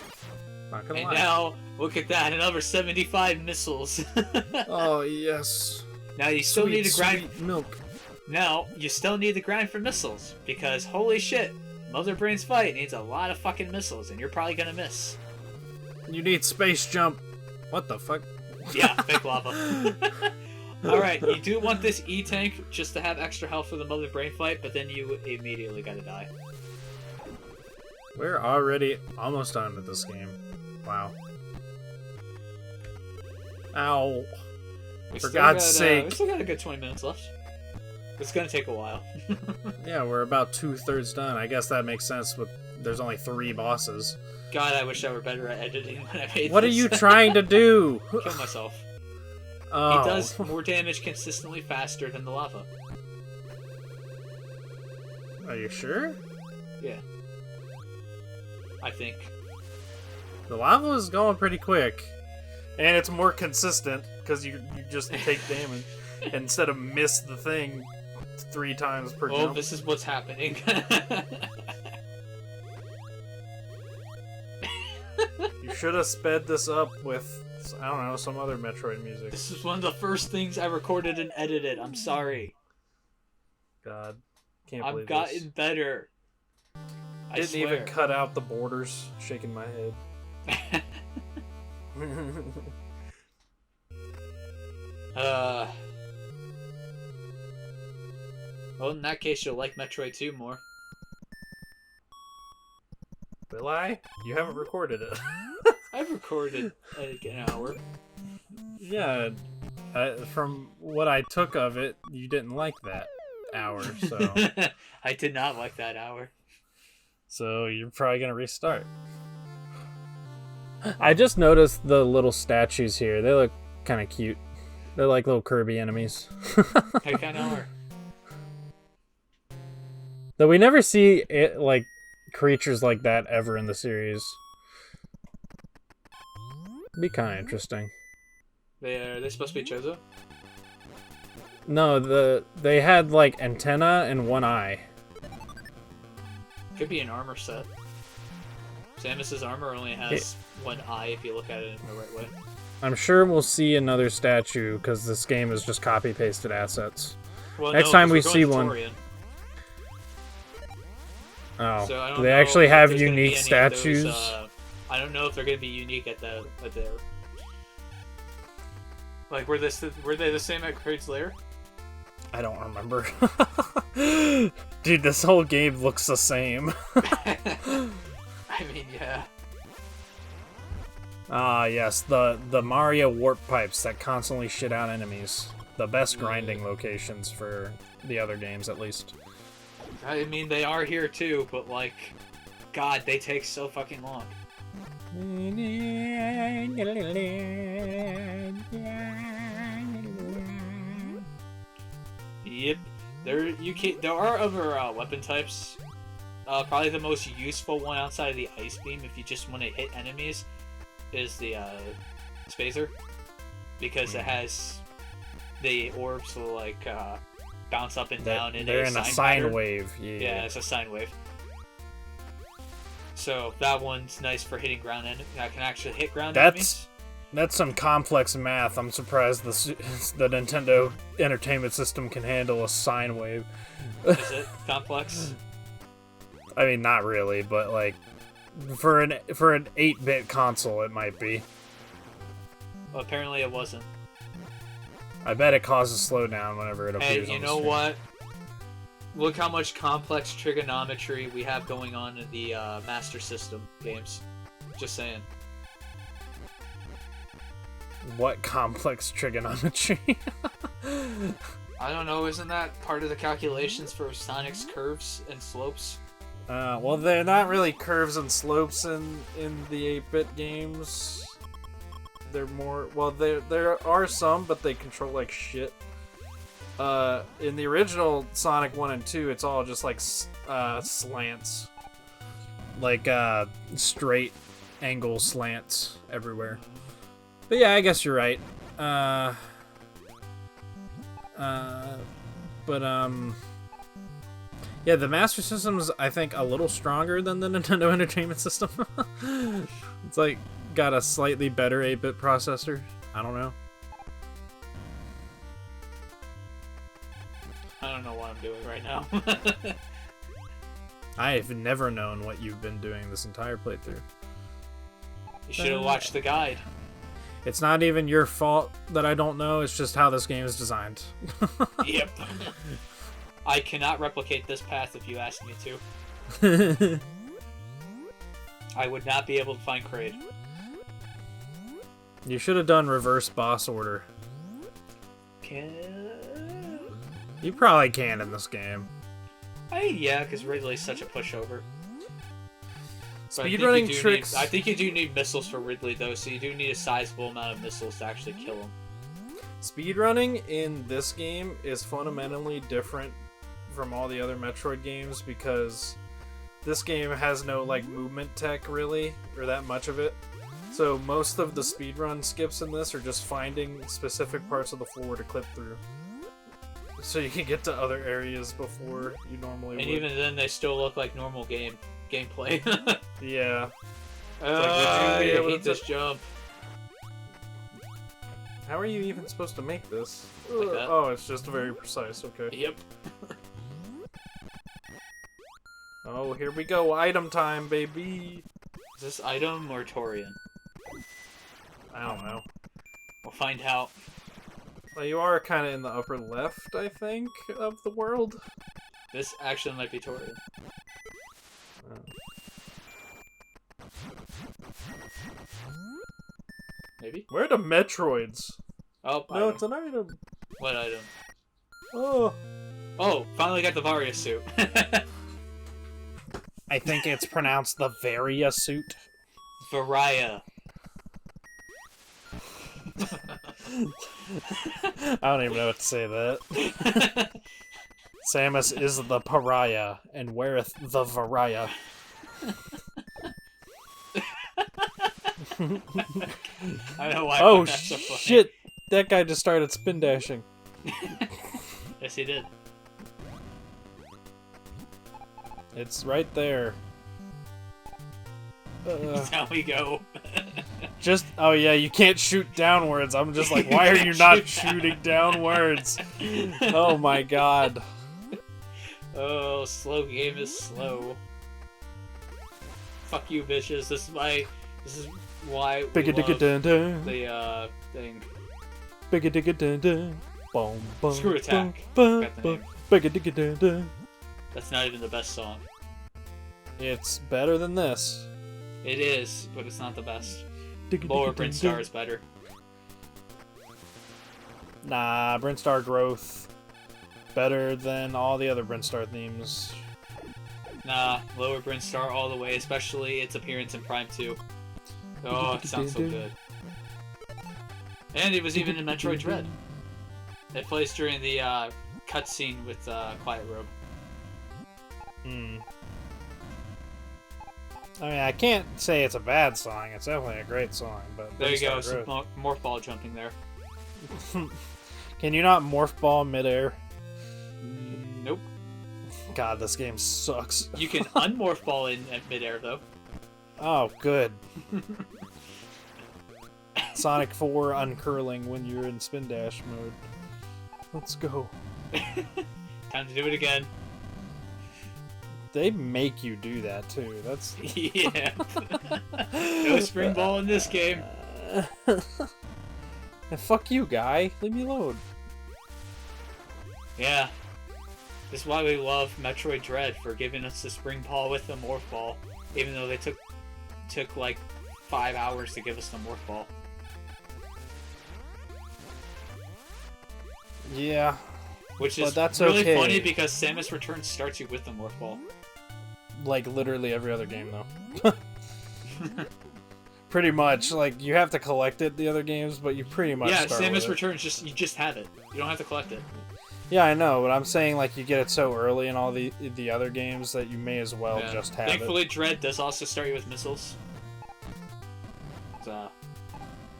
Not gonna lie. And now, look at that. Another 75 missiles. Oh, yes. Now you still need to grind... Sweet milk. Now, you still need to grind for missiles. Because, holy shit, Mother Brain's fight needs a lot of fucking missiles. And you're probably gonna miss. You need space jump. What the fuck? Yeah, fake lava. Alright, you do want this E-Tank just to have extra health for the Mother Brain fight, but then you immediately gotta die. We're already almost done with this game. Wow. Ow. For God's sake. We still got a good 20 minutes left. It's gonna take a while. Yeah, we're about 2/3 done. I guess that makes sense, but there's only 3 bosses. God, I wish I were better at editing when I made What this. are you trying to do? Kill myself. Oh. He does more damage consistently faster than the lava. Are you sure? Yeah. I think. The lava is going pretty quick. And it's more consistent, because you just take damage. Instead of miss the thing 3 times per jump. Oh, this is what's happening. You should have sped this up with, I don't know, some other Metroid music. This is one of the first things I recorded and edited. I'm sorry. God. Can't believe I've gotten better. I didn't swear. even cut out the borders. Shaking my head. Well, in that case, you'll like Metroid 2 more. Will I? You haven't recorded it. I've recorded an hour. Yeah, from what I took of it, you didn't like that hour, so... I did not like that hour. So you're probably gonna restart. I just noticed the little statues here. They look kind of cute. They're like little Kirby enemies. They kind of are. Though we never see it, like, creatures like that ever in the series. Be kind of interesting. Are they supposed to be Chozo? No, they had like antenna and one eye. Could be an armor set. Samus's armor only has one eye if you look at it in the right way. I'm sure we'll see another statue because this game is just copy-pasted assets. Well, Next time we see one. Oh, So I don't do they know actually if have there's gonna be unique any of statues? those, I don't know if they're gonna be unique at their. Like, were they the same at Kraid's Lair? I don't remember. Dude, this whole game looks the same. I mean, yeah. Ah, yes, the Mario warp pipes that constantly shit out enemies. The best grinding locations for the other games, at least. I mean, they are here too, but like, God, they take so fucking long. Yep, there are other weapon types. Probably the most useful one outside of the ice beam, if you just want to hit enemies, is the spacer, because it has the orbs will like bounce up and down in they're a in a sine sine wave. Yeah, it's a sine wave. So that one's nice for hitting ground enemies. I can actually hit ground enemies. That's some complex math. I'm surprised the Nintendo Entertainment System can handle a sine wave. Is it complex? I mean, not really, but like for an 8-bit console, it might be. Well, apparently it wasn't. I bet it causes slowdown whenever it appears. Hey, you on the know screen. what? Look how much complex trigonometry we have going on in the Master System games. Just saying. What complex trigonometry? I don't know, isn't that part of the calculations for Sonic's curves and slopes? Well, they're not really curves and slopes in the 8-bit games. They're more... Well, there are some, but they control like shit. In the original Sonic 1 and 2, it's all just like slants. Like, straight angle slants everywhere. But yeah, I guess you're right. Yeah, the Master System's, I think, a little stronger than the Nintendo Entertainment System. It's like, got a slightly better 8-bit processor. I don't know. I don't know what I'm doing right now. I've never known what you've been doing this entire playthrough. You should have watched the guide. It's not even your fault that I don't know, it's just how this game is designed. Yep. I cannot replicate this path if you ask me to. I would not be able to find Kraid. You should have done reverse boss order. You probably can in this game. Yeah, because Ridley's such a pushover. Speedrunning tricks... I think you do need missiles for Ridley, though, so you do need a sizable amount of missiles to actually kill him. Speedrunning in this game is fundamentally different from all the other Metroid games because this game has no, like, movement tech, really, or that much of it. So most of the speedrun skips in this are just finding specific parts of the floor to clip through. So you can get to other areas before you normally would. And even then, they still look like normal gameplay. Yeah. I hate this jump. How are you even supposed to make this? Like that. Oh, it's just very precise, okay. Yep. Oh, here we go, item time, baby! Is this item or Torian? I don't know. We'll find out. Well, you are kind of in the upper left, I think, of the world. This actually might be Torian. Maybe? Where are the Metroids? Oh, no, it's an item. What item? Oh. Oh, finally got the Varia suit. I think it's pronounced the Varia suit. Varia. I don't even know what to say that. Samus is the pariah and weareth the Varia. I don't know why. Oh that's so funny. shit! That guy just started spin dashing. Yes, he did. It's right there. That's how we go. Just oh yeah, you can't shoot downwards. I'm just like, why are you not shooting downwards? Oh my god. Oh, slow game is slow. Fuck you, bitches. This is why we love the thing. Screw Attack. Got the name. That's not even the best song. It's better than this. It is, but it's not the best. Lower Brinstar is better. Nah, Brinstar Growth. Better than all the other Brinstar themes. Nah, Lower Brinstar all the way, especially its appearance in Prime 2. Oh, it sounds so good. And it was even in Metroid Dread. It plays during the cutscene with Quiet Robe. Hmm. I mean, I can't say it's a bad song. It's definitely a great song. But there you go, some morph ball jumping there. Can you not morph ball midair? Nope. God, this game sucks. You can unmorph ball in at midair though. Oh, good. Sonic 4 uncurling when you're in spin dash mode. Let's go. Time to do it again. They make you do that too. That's yeah. No spring ball in this game. Fuck you, guy. Leave me alone. Yeah. This is why we love Metroid Dread, for giving us the Spring Ball with the Morph Ball, even though they took like 5 hours to give us the Morph Ball. Yeah. Which is that's really okay. funny because Samus Returns starts you with the Morph Ball. Like literally every other game though. Pretty much, like you have to collect it the other games, but you pretty much start Samus with it. Returns you just have it. You don't have to collect it. Yeah, I know, but I'm saying like you get it so early in all the other games that you may as well just have Thankfully, Dread does also start you with missiles.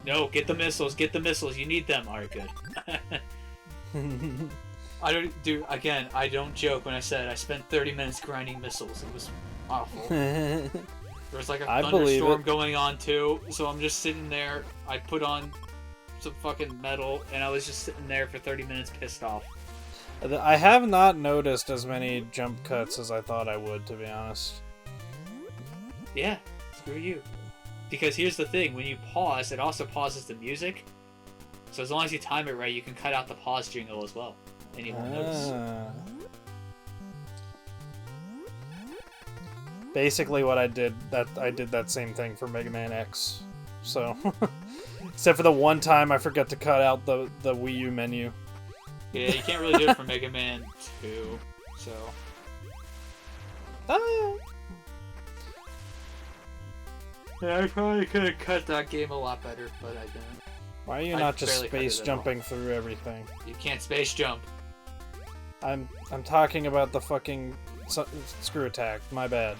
No, get the missiles. Get the missiles. You need them. All right, good. I don't joke when I said I spent 30 minutes grinding missiles. It was awful. There was like a thunderstorm going on too, so I'm just sitting there. I put on some fucking metal, and I was just sitting there for 30 minutes pissed off. I have not noticed as many jump cuts as I thought I would, to be honest. Yeah, screw you. Because here's the thing, when you pause, it also pauses the music. So as long as you time it right, you can cut out the pause jingle as well. And you won't notice. Basically what I did that same thing for Mega Man X. So except for the one time I forgot to cut out the Wii U menu. Yeah, you can't really do it for Mega Man 2, so... Yeah, I probably could have cut that game a lot better, but I didn't. Why are you not just space jumping through everything? You can't space jump. I'm talking about the fucking screw attack. My bad.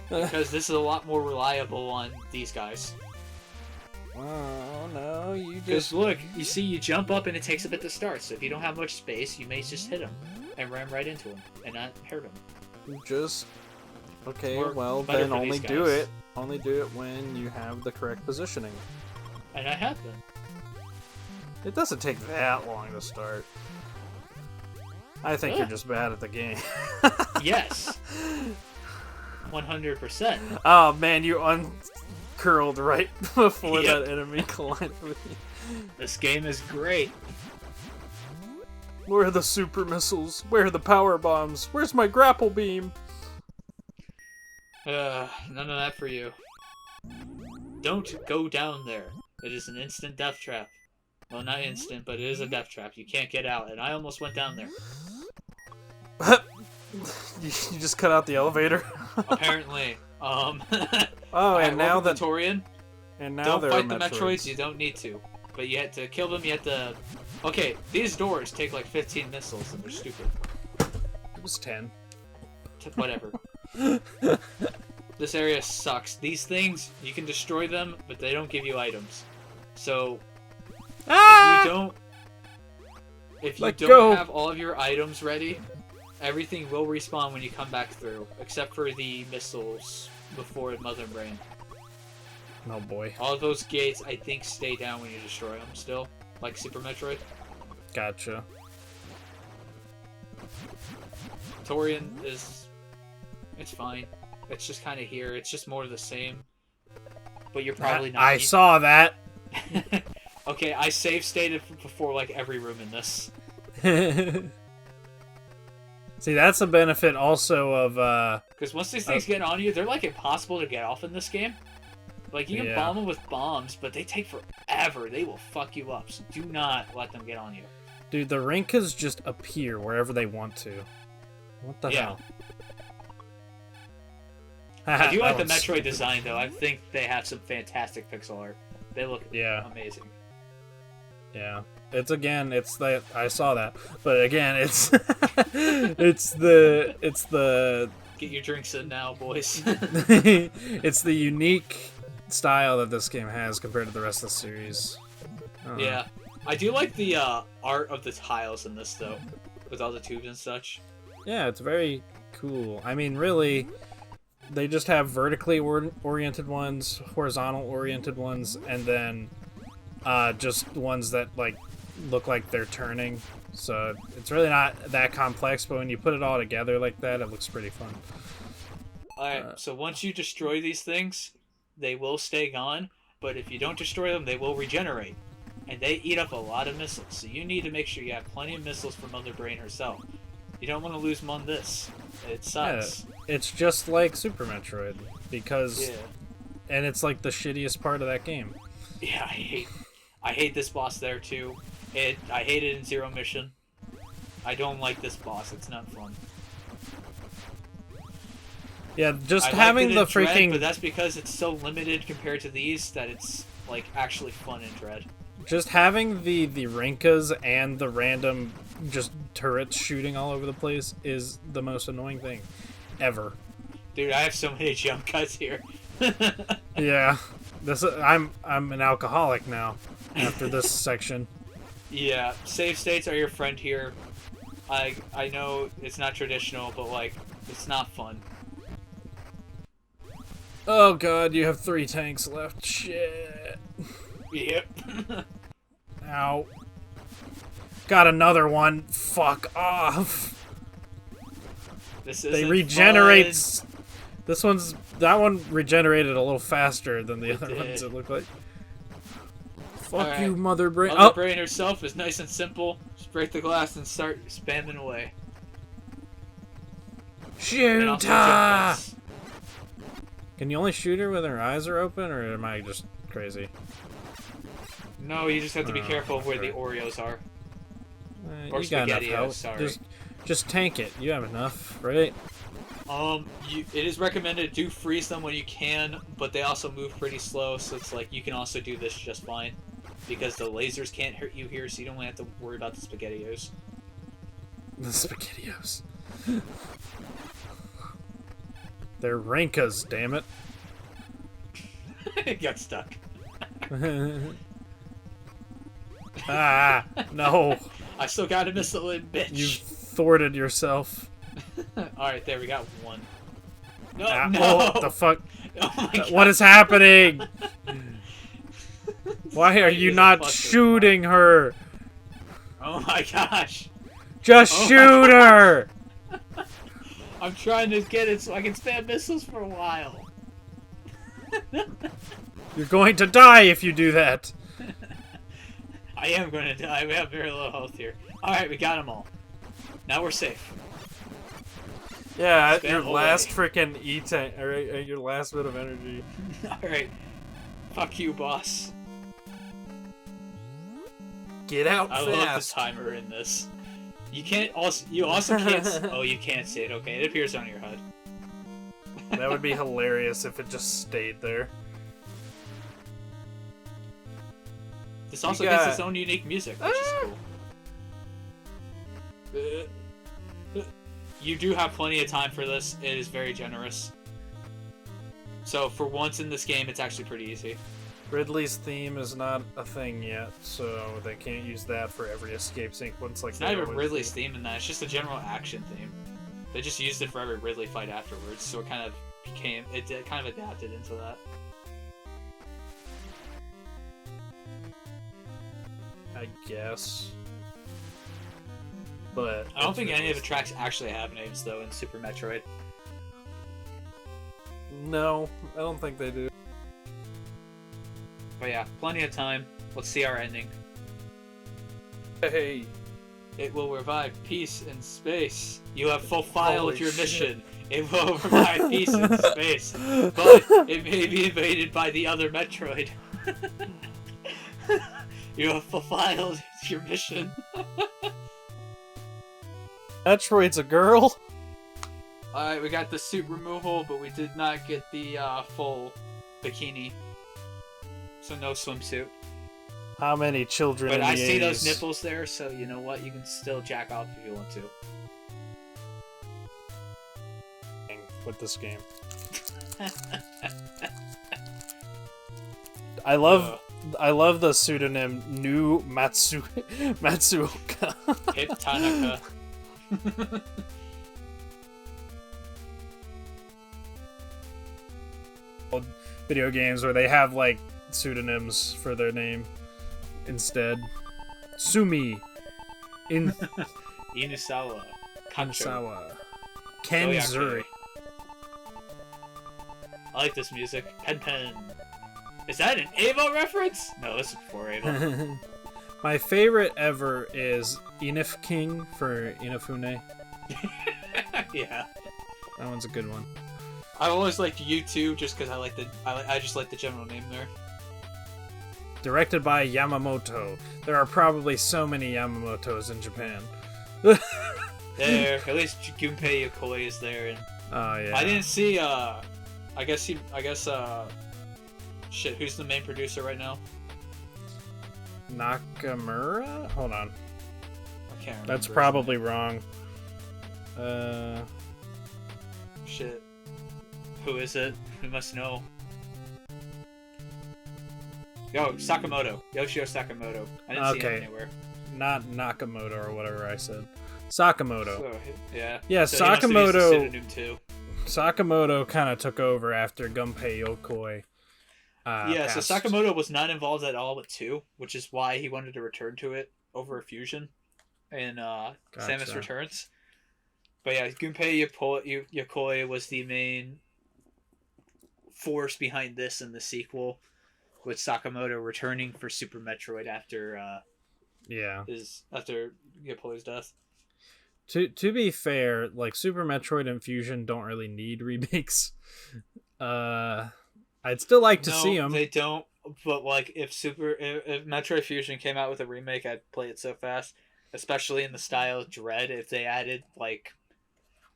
Because this is a lot more reliable on these guys. Oh no, you just... Because look, you see, you jump up and it takes a bit to start, so if you don't have much space, you may just hit him and ram right into him and not hurt him. Just... Okay, well then only do it. Only do it when you have the correct positioning. And I have them. It doesn't take that long to start. I think you're just bad at the game. Yes. 100%. Oh man, you uncurled right before that enemy collided with you. This game is great. Where are the super missiles? Where are the power bombs? Where's my grapple beam? None of that for you. Don't go down there. It is an instant death trap. Well, not instant, but it is a death trap. You can't get out, and I almost went down there. You just cut out the elevator? Apparently. Oh, and now the Torian. And now don't there fight are the Metroids. You don't need to, but you had to kill them. You had to. Okay, these doors take like 15 missiles, and they're stupid. It was 10. Whatever. This area sucks. These things, you can destroy them, but they don't give you items. So, if you don't have all of your items ready, everything will respawn when you come back through, except for the missiles before Mother Brain. Oh boy. All of those gates, I think, stay down when you destroy them still, like Super Metroid. Gotcha. Torian is... it's fine. It's just kind of here. It's just more of the same. But you're probably not... I saw that! Okay, I save stated before like every room in this. See, that's a benefit also of... Because once these things get on you, they're like impossible to get off in this game. Like, you can bomb them with bombs, but they take forever. They will fuck you up, so do not let them get on you. Dude, the Rinkas just appear wherever they want to. What the hell? I do like the Metroid design, though. I think they have some fantastic pixel art. They look amazing. Yeah. It's the... I saw that. But again, it's... it's the... Get your drinks in now, boys. It's the unique style that this game has compared to the rest of the series. Yeah. I do like the art of the tiles in this, though. With all the tubes and such. Yeah, it's very cool. I mean, really... They just have vertically oriented ones, horizontal oriented ones, and then just ones that like look like they're turning. So it's really not that complex, but when you put it all together like that, it looks pretty fun. Alright, so once you destroy these things, they will stay gone, but if you don't destroy them, they will regenerate. and they eat up a lot of missiles. So you need to make sure you have plenty of missiles for Mother Brain herself. You don't want to lose them on this. It sucks. Yeah, it's just like Super Metroid because, Yeah. and it's like the shittiest part of that game. Yeah, I hate this boss there too. I hate it in Zero Mission. I don't like this boss. It's not fun. Yeah, just I having liked the it in Dread, freaking. but that's because it's so limited compared to these that it's like actually fun in Dread. Just having the Rinkas and the random just turrets shooting all over the place is the most annoying thing ever. Dude, I have so many jump cuts here. Yeah, I'm an alcoholic now after this section. Yeah, save states are your friend here. I know it's not traditional, but like it's not fun. Oh god, you have 3 tanks left. Shit. Yep. Ow. Got another one. Fuck off. They regenerate. Fun. That one regenerated a little faster than the It other did. ones, it looked like. Fuck Alright. you, Mother Brain. Mother Oh! Brain herself is nice and simple. Just break the glass and start spamming away. And also jump Shoot! cuts. Can you only shoot her when her eyes are open, or am I just crazy? No, you just have to be Oh, careful of where the okay. Oreos are. Or You got enough SpaghettiOs, health. sorry. Just tank it. You have enough, right? It is recommended to do freeze them when you can, but they also move pretty slow, so it's like you can also do this just fine. Because the lasers can't hurt you here, so you don't have to worry about the SpaghettiOs. The SpaghettiOs. They're Rinkas, damn it. It got stuck. Ah, no. I still got a missile in, bitch. You thwarted yourself. Alright, there, we got one. No, Ah, no! oh, what the fuck? Oh my god. What is happening? Why are He you is a not fucking shooting her? Oh my gosh. Just Oh my shoot her! I'm trying to get it so I can spam missiles for a while. You're going to die if you do that. I am going to die. We have very low health here. Alright, we got them all. Now we're safe. Yeah, Spam your away. last freaking E-tank, or your last bit of energy. Alright. Fuck you, boss. Get out I love the fast. timer in this. You also can't oh, you can't see it. Okay, it appears on your HUD. That would be hilarious if it just stayed there. This also got- gets its own unique music, which is cool. You do have plenty of time for this. It is very generous. So for once in this game, it's actually pretty easy. Ridley's theme is not a thing yet, so they can't use that for every escape sequence like It's they not even always Ridley's do. theme in that. It's just a general action theme. They just used it for every Ridley fight afterwards, so it kind of kind of adapted into that. I guess. But I don't think any of the tracks actually have names though in Super Metroid. No, I don't think they do. But yeah, plenty of time. Let's see our ending. Hey, It will revive peace in space. You have fulfilled Holy your shit. mission. It will revive peace in space, but it may be invaded by the other Metroid. You have fulfilled your mission. Metroid's a girl. Alright, we got the suit removal, but we did not get the full bikini. So no swimsuit. How many children But in I the see 80s? those nipples there, so you know what? You can still jack off if you want to. With this game. I love the pseudonym New Matsuoka. Hip Tanaka. Video games where they have like pseudonyms for their name instead. Sumi, Inusawa. Kancho. Insawa, Kenzuri. I like this music. Pen Pen. Is that an Ava reference? No, this is before Ava. My favorite ever is Inif King for Inafune. Yeah. That one's a good one. I always liked U2 just because I just like the general name there. Directed by Yamamoto. There are probably so many Yamamotos in Japan. There, at least Gunpei Yokoi is there, and Oh yeah. I didn't see. Shit, who's the main producer right now? Nakamura? Hold on. I can't remember. That's probably wrong. Shit. Who is it? We must know. Yo, Sakamoto. Yoshio Sakamoto. I didn't see him anywhere. Not Nakamoto or whatever I said. Sakamoto. So, yeah. Yeah, so Sakamoto. Too. Sakamoto kind of took over after Gunpei Yokoi. So Sakamoto was not involved at all with 2, which is why he wanted to return to it over Fusion and Samus Returns. But yeah, Gunpei Yokoi was the main force behind this and the sequel, with Sakamoto returning for Super Metroid after Yokoi's death. To be fair, like Super Metroid and Fusion don't really need remakes. I'd still like to see them. They don't. But like, if Metroid Fusion came out with a remake, I'd play it so fast. Especially in the style of Dread. If they added like,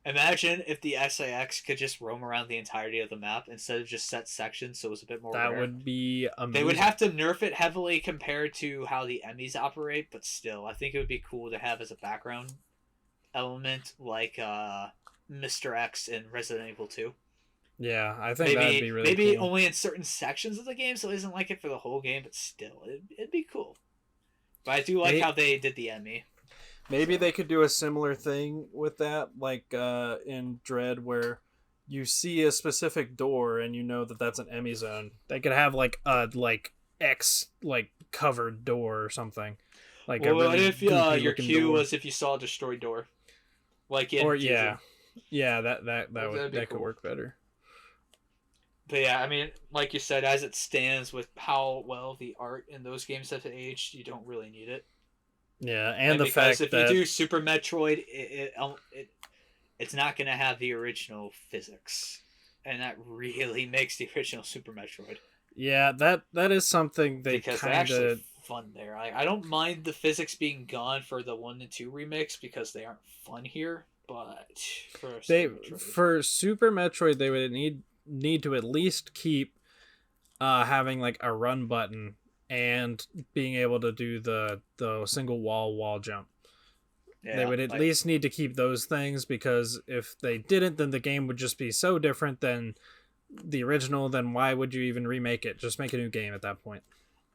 imagine if the SAX could just roam around the entirety of the map instead of just set sections, so it was a bit more. That rare. Would be amazing. They would have to nerf it heavily compared to how the Emmys operate, but still, I think it would be cool to have as a background element, like Mr. X in Resident Evil 2. Yeah, I think that'd be really maybe cool. Only in certain sections of the game, so it isn't like it for the whole game, but still, it'd be cool. But I do like how they did the Emmy. Maybe they could do a similar thing with that, like in Dread, where you see a specific door and you know that that's an Emmy zone. They could have like a X covered door or something. Like well, what if your cue was if you saw a destroyed door, like in Fusion. that could work better. But yeah, I mean, like you said, as it stands with how well the art in those games have aged, you don't really need it. Yeah, and the fact that if you do Super Metroid, it's not going to have the original physics, and that really makes the original Super Metroid. Yeah, that is something because they're actually fun there. I don't mind the physics being gone for the 1 and 2 remakes because they aren't fun here, but for Super Metroid they would need to at least keep having like a run button and being able to do the single wall jump. Yeah, they would at least need to keep those things, because if they didn't, then the game would just be so different than the original. Then why would you even remake it? Just make a new game at that point.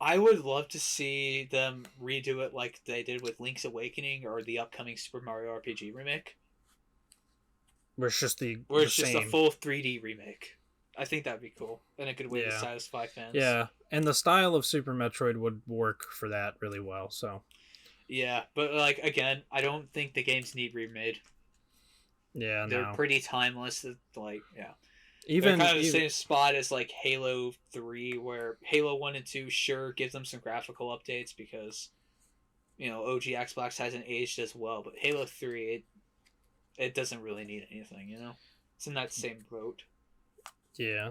I would love to see them redo it like they did with Link's Awakening or the upcoming Super Mario RPG remake. Where it's just a full 3D remake. I think that'd be cool and a good way to satisfy fans. Yeah, and the style of Super Metroid would work for that really well. So. Yeah, but like again, I don't think the games need remade. Yeah, they're pretty timeless. Even they're kind of the same spot as like Halo 3, where Halo 1 and 2 sure gives them some graphical updates because OG Xbox hasn't aged as well, but Halo 3 it doesn't really need anything. It's in that same boat. Yeah.